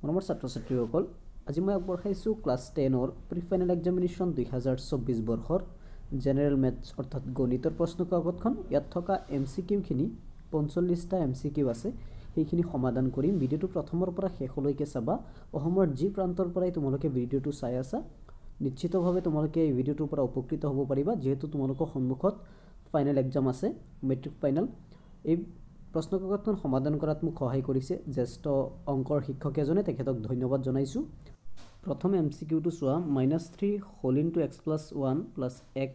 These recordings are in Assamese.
নমস্কাৰ ছাত্ৰ ছাত্ৰীসকল আজি মই আগবঢ়াইছোঁ ক্লাছ 10ৰ প্ৰি ফাইনেল এক্সামিনেশ্যন 2024 বৰ্ষৰ জেনেৰেল মেথছ অৰ্থাৎ গণিতৰ প্ৰশ্ন কাকতখন ইয়াত থকা এমচিকিউখিনি 45টা এমচিকিউ আছে সেইখিনি সমাধান কৰিম ভিডিঅ'টো প্ৰথমৰ পৰা শেষলৈকে চাবা অসমৰ যি প্ৰান্তৰ পৰাই তোমালোকে ভিডিঅ'টো চাই আছা নিশ্চিতভাৱে তোমালোকে এই ভিডিঅ'টোৰ পৰা উপকৃত হ'ব পাৰিবা যেহেতু তোমালোকৰ সন্মুখত ফাইনেল এক্সাম আছে মেট্ৰিক ফাইনেল এই প্ৰশ্ন কাকতখন সমাধান কৰাত মোক সহায় কৰিছে জ্যেষ্ঠ অংকৰ শিক্ষক এজনে তেখেতক ধন্যবাদ জনাইছোঁ প্ৰথম এমচিকিউটো চোৱা -3 whole into x + 1 + x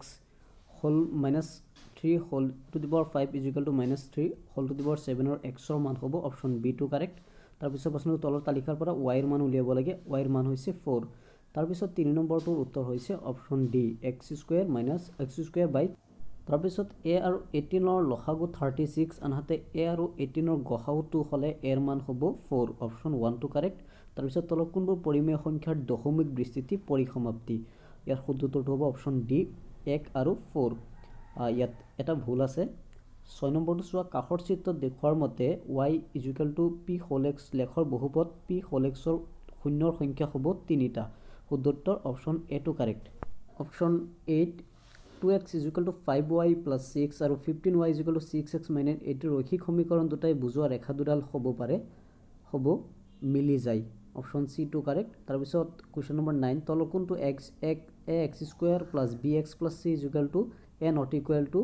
whole -3 whole to the power 5 equal to -3 whole to the power 7 ৰ x ৰ মান হ'ব অপশ্যন বি টু কাৰেক্ট তাৰপিছত প্ৰশ্নটো তলৰ তালিকাৰ পৰা y ৰ মান উলিয়াব লাগে y ৰ মান হৈছে 4 তাৰপিছত 3 নম্বৰটোৰ উত্তৰ হৈছে অপশ্যন ডি x² - x² তাৰপিছত a আৰু 18 ৰ লসাগু 36 আনহাতে a আৰু 18 ৰ গসাগুটো হ'লে a ৰ মান হ'ব 4 অপশ্যন 1 টু কাৰেক্ট তাৰপিছত তলৰ কোনবোৰ পৰিমেয় সংখ্যাৰ দশমিক বিস্তৃতি পৰিসমাপ্তি ইয়াৰ শুদ্ধ উত্তৰটো হ'ব অপশ্যন ডি 1 আৰু 4 ইয়াত এটা ভুল আছে 6 নম্বৰটো চোৱা কাষৰ চিত্ৰত দেখুৱাৰ মতে y = p হোল x লেখৰ বহুপদ p হোল x ৰ শূন্যৰ সংখ্যা হ'ব 3টা শুদ্ধ উত্তৰ অপশ্যন এ টু কাৰেক্ট অপশ্যন 8 2x = 5y + 6 আৰু 15y = 6x - 8 ৰৈখিক সমীকৰণ দুটাই বুজোৱা ৰেখা দুডাল হ'ব পাৰে হ'ব মিলি যায় অপশ্যন সি টু কাৰেক্ট তাৰপিছত কুৱেশ্যন নম্বৰ 9 তলৰ কোনটো ax² + bx + c = a not equal to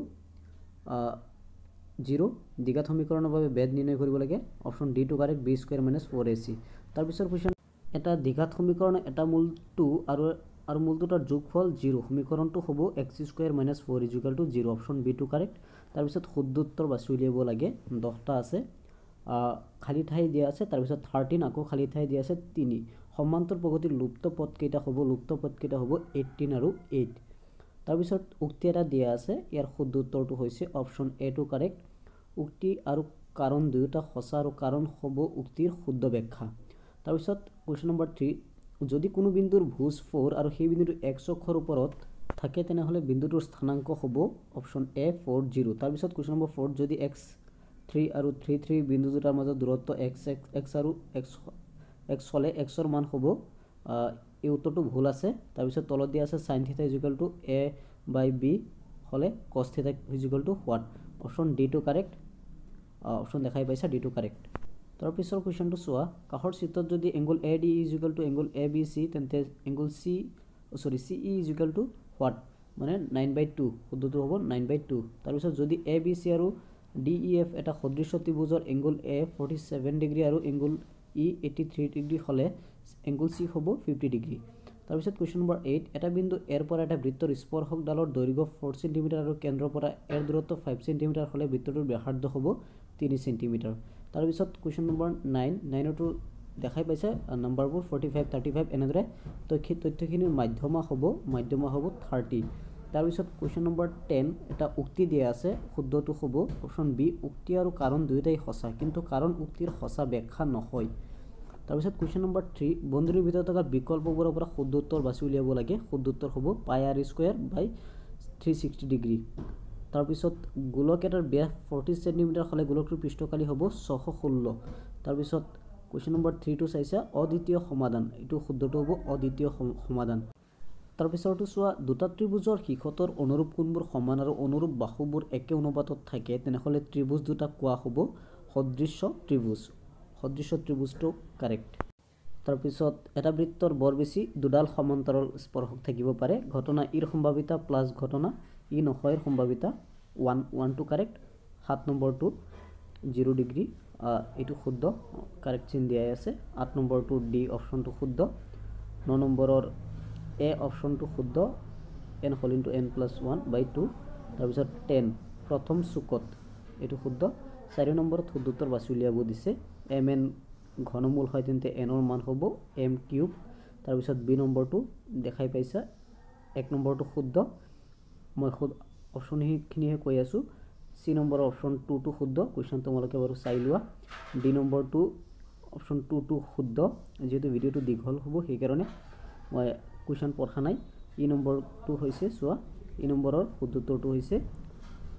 0 দ্বিঘাত সমীকৰণৰ বাবে বেদ নিৰ্ণয় কৰিব লাগে অপশ্যন ডি টু কাৰেক্ট b² - 4ac তাৰপিছত কুৱেশ্যন এটা দ্বিঘাত সমীকৰণ এটা মূল 2 আৰু মূল দুটাৰ যোগফল 0 সমীকৰণটো হ'ব x² - 4 = 0 option B two correct তাৰপিছত শুদ্ধ উত্তৰ বাছি উলিয়াব লাগে 10টা আছে খালী ঠাই দিয়া আছে তাৰপিছত 13 আকৌ খালী ঠাই দিয়া আছে 3 সমান্তৰ প্ৰগতিৰ লুপ্ত পদকেইটা হ'ব 18 আৰু 8 তাৰপিছত উক্তি এটা দিয়া আছে ইয়াৰ শুদ্ধ উত্তৰটো হৈছে অপশ্যন এ টু কাৰেক্ট উক্তি আৰু কাৰণ দুয়োটা সঁচা আৰু কাৰণ হ'ব উক্তিৰ শুদ্ধ ব্যাখ্যা তাৰপিছত কুৱেশ্যন নম্বৰ 3 যদি কোনো বিন্দুৰ ভুজ 4 আৰু সেই বিন্দুটো x অক্ষৰ ওপৰত থাকে তেনেহ'লে বিন্দুটোৰ স্থানাংক হ'ব অপশ্যন এ 4 0 তাৰপিছত কুৱেশ্যন নম্বৰ 4 যদি x3 আৰু 3 বিন্দু দুটাৰ মাজত দূৰত্ব x আৰু x হ'লে x ৰ মান হ'ব এই উত্তৰটো ভুল আছে তাৰপিছত তলত দিয়া আছে sin θ = a/b হ'লে cos θ = what অপশ্যন ডি টু কাৰেক্ট অপশ্যন দেখাই পাইছা ডি টু কাৰেক্ট তাৰপিছৰ কুৱেশ্যনটো চোৱা কাষৰ চিত্ৰত যদি এংগল ADE = এংগল ABC তেন্তে এংগল CE = what মানে 9/2 শুদ্ধটো হ'ব 9/2 তাৰপিছত যদি ABC আৰু DEF এটা সদৃশ্য ত্ৰিভুজৰ এংগল A 47 ডিগ্ৰী আৰু এংগল E 83 ডিগ্ৰী হ'লে এংগল C হ'ব 50 ডিগ্ৰী তাৰপিছত কুৱেশ্যন নম্বৰ 8 এটা বিন্দু এৰ পৰা এটা বৃত্তৰ স্পৰ্শক ডালৰ দৈৰ্ঘ্য 4 সেন্টিমিটাৰ আৰু কেন্দ্ৰৰ পৰা এৰ দূৰত্ব 5 সেন্টিমিটাৰ হ'লে বৃত্তটোৰ ব্যাসাৰ্ধ হ'ব 3 সেন্টিমিটাৰ তাৰপিছত কুৱেশ্যন নম্বৰ 9টো দেখাই পাইছে নম্বৰবোৰ 45 35 এনেদৰে তথ্যখিনিৰ মাধ্যমা হ'ব 30 তাৰপিছত কুৱেশ্যন নম্বৰ 10 এটা উক্তি দিয়া আছে শুদ্ধটো হ'ব অপশ্যন বি উক্তি আৰু কাৰণ দুয়োটাই সঁচা কিন্তু কাৰণ উক্তিৰ সঁচা ব্যাখ্যা নহয় তাৰপিছত কুৱেশ্যন নম্বৰ 3 বন্ধনীৰ ভিতৰত থকা বিকল্পবোৰৰ পৰা শুদ্ধ উত্তৰ বাছি উলিয়াব লাগে শুদ্ধ উত্তৰ হ'ব πr²/360 ডিগ্ৰী তাৰপিছত গোলক এটাৰ ব্যাস 40 সেন্টিমিটাৰ হ'লে গোলকটোৰ পৃষ্ঠকালি হ'ব 616 তাৰপিছত কুৱেশ্যন নম্বৰ 3টো চাইছা অদ্বিতীয় সমাধান এইটো শুদ্ধটো হ'ব অদ্বিতীয় সমাধান তাৰপিছৰটো চোৱা দুটা ত্ৰিভুজৰ শীৰ্ষতৰ অনুৰূপ কোণবোৰ সমান আৰু অনুৰূপ বাহুবোৰ একে অনুপাতত থাকে তেনেহ'লে ত্ৰিভুজ দুটা কোৱা হ'ব সদৃশ্য ত্ৰিভুজটো কাৰেক্ট তাৰপিছত এটা বৃত্তৰ বৰ বেছি দুডাল সমান্তৰাল স্পৰ্শক থাকিব পাৰে ঘটনা ইৰ সম্ভাৱিতা প্লাছ ঘটনা ই নহয়ৰ সম্ভাৱিতা 1 টু কাৰেক্ট 7 নম্বৰটো 0 ডিগ্ৰী এইটো শুদ্ধ কাৰেক্ট চিন দিয়াই আছে 8 নম্বৰটো ডি অপশ্যনটো শুদ্ধ 9 নম্বৰৰ এ অপশ্যনটো শুদ্ধ n হোল ইনটু n + 1/2 তাৰপিছত 10 প্ৰথম চুকত এইটো শুদ্ধ 4 নম্বৰত শুদ্ধ উত্তৰ বাছি উলিয়াব দিছে mn ঘনমূল হয় তেন্তে n ৰ মান হ'ব m³ তাৰপিছত বি নম্বৰটো দেখাই পাইছা 1 নম্বৰটো শুদ্ধ মই অপশ্যনখিনিহে কৈ আছোঁ চি নম্বৰৰ অপশ্যন 2টো শুদ্ধ কুৱেশ্যন তোমালোকে বাৰু চাই লোৱা ডি নম্বৰটো অপশ্যন 2টো শুদ্ধ যেহেতু ভিডিঅ'টো দীঘল হ'ব সেইকাৰণে মই কুৱেশ্যন পঢ়া নাই ই নম্বৰটো হৈছে চোৱা ই নম্বৰৰ শুদ্ধ উত্তৰটো হৈছে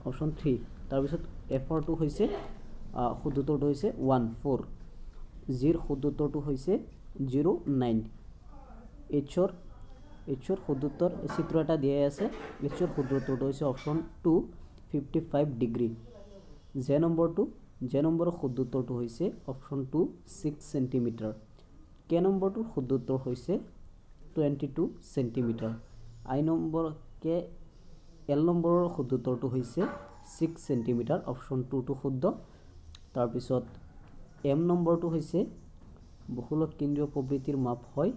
অপশ্যন 3 তাৰপিছত এফৰটো হৈছে শুদ্ধ উত্তৰটো হৈছে 1 4 জিৰ শুদ্ধ উত্তৰটো হৈছে 09 এইচৰ শুদ্ধ উত্তৰ চিত্ৰ এটা দিয়াই আছে এইচৰ শুদ্ধ উত্তৰটো হৈছে অপশ্যন 2 55 ডিগ্ৰী জে নম্বৰৰ শুদ্ধ উত্তৰটো হৈছে অপশ্যন 2 6 সেন্টিমিটাৰ কে নম্বৰটোৰ শুদ্ধ উত্তৰ হৈছে 22 সেন্টিমিটাৰ আই নম্বৰ কে এল নম্বৰৰ শুদ্ধ উত্তৰটো হৈছে 6 সেন্টিমিটাৰ অপশ্যন 2 টো শুদ্ধ তাৰ পিছত এম নম্বৰটো হৈছে বহুলক কেন্দ্ৰীয় প্ৰবৃত্তিৰ মাপ হয়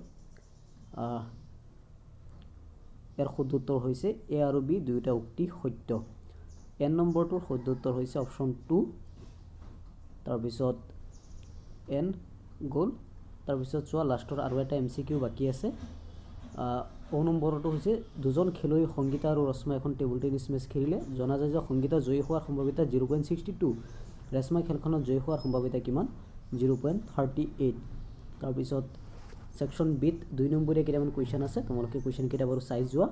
ইয়াৰ শুদ্ধ উত্তৰ হৈছে এ আৰু বি দুয়োটা উক্তি সত্য এন নম্বৰটোৰ শুদ্ধ উত্তৰ হৈছে অপশ্যন 2 তাৰ পিছত এন গ'ল তাৰ পিছত চোৱা লাষ্টৰ আৰু এটা এমচিকিউ বাকি আছে অ নম্বৰটো হৈছে দুজন খেলুৱৈ সংগীতা আৰু ৰশ্মা এখন টেবুল টেনিছ মেচ খেলিলে জনা যায় যে সংগীতা জয়ী হোৱাৰ সম্ভাৱিতা 0.62 ৰেশ্মা খেলখনত জয়ী হোৱাৰ সম্ভাৱিতা কিমান 0.38 তাৰ পিছত সেকশন বিত 2 নম্বৰীয়া কেইটামান কুৱেশ্যন আছে তোমালোকে কুৱেশ্যন কেইটা বাৰু চাই যোৱা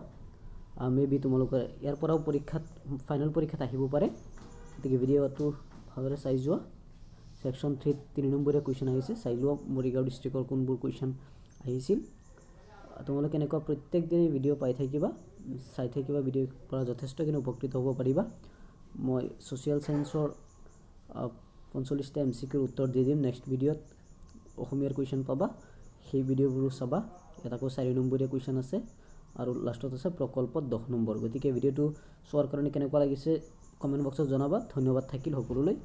মেবি তোমালোকে ইয়াৰ পৰাও পৰীক্ষাত ফাইনেল পৰীক্ষাত আহিব পাৰে গতিকে ভিডিঅ'টো ভালদৰে চাই যোৱা সেকশন 3 3 নম্বৰীয়া কুৱেশ্যন আহিছে চাই লোৱা মৰিগাঁও ডিষ্ট্ৰিক্টৰ কোনবোৰ কুৱেশ্যন আহিছিল তোমালোকে এনেকুৱা প্ৰত্যেক দিনে ভিডিঅ' পাই থাকিবা চাই থাকিবা ভিডিঅ'ৰ পৰা যথেষ্টখিনি উপকৃত হ'ব পাৰিবা মই সোশ্যাল সায়েন্সৰ 45টা এমচিকিউৰ উত্তৰ দি দিম নেক্সট ভিডিঅ'ত অসমীয়াৰ কুৱেশ্যন পাবা সেই ভিডিঅ'বোৰ চাবা এটাকো 4 নম্বৰীয়া কুৱেশ্যন আছে আৰু লাষ্টত আছে প্ৰকল্পত 10 নম্বৰ গতিকে ভিডিঅ'টো চোৱাৰ কাৰণে কেনেকুৱা লাগিছে কমেন্ট বক্সত জনাবা ধন্যবাদ থাকিল সকলোলৈ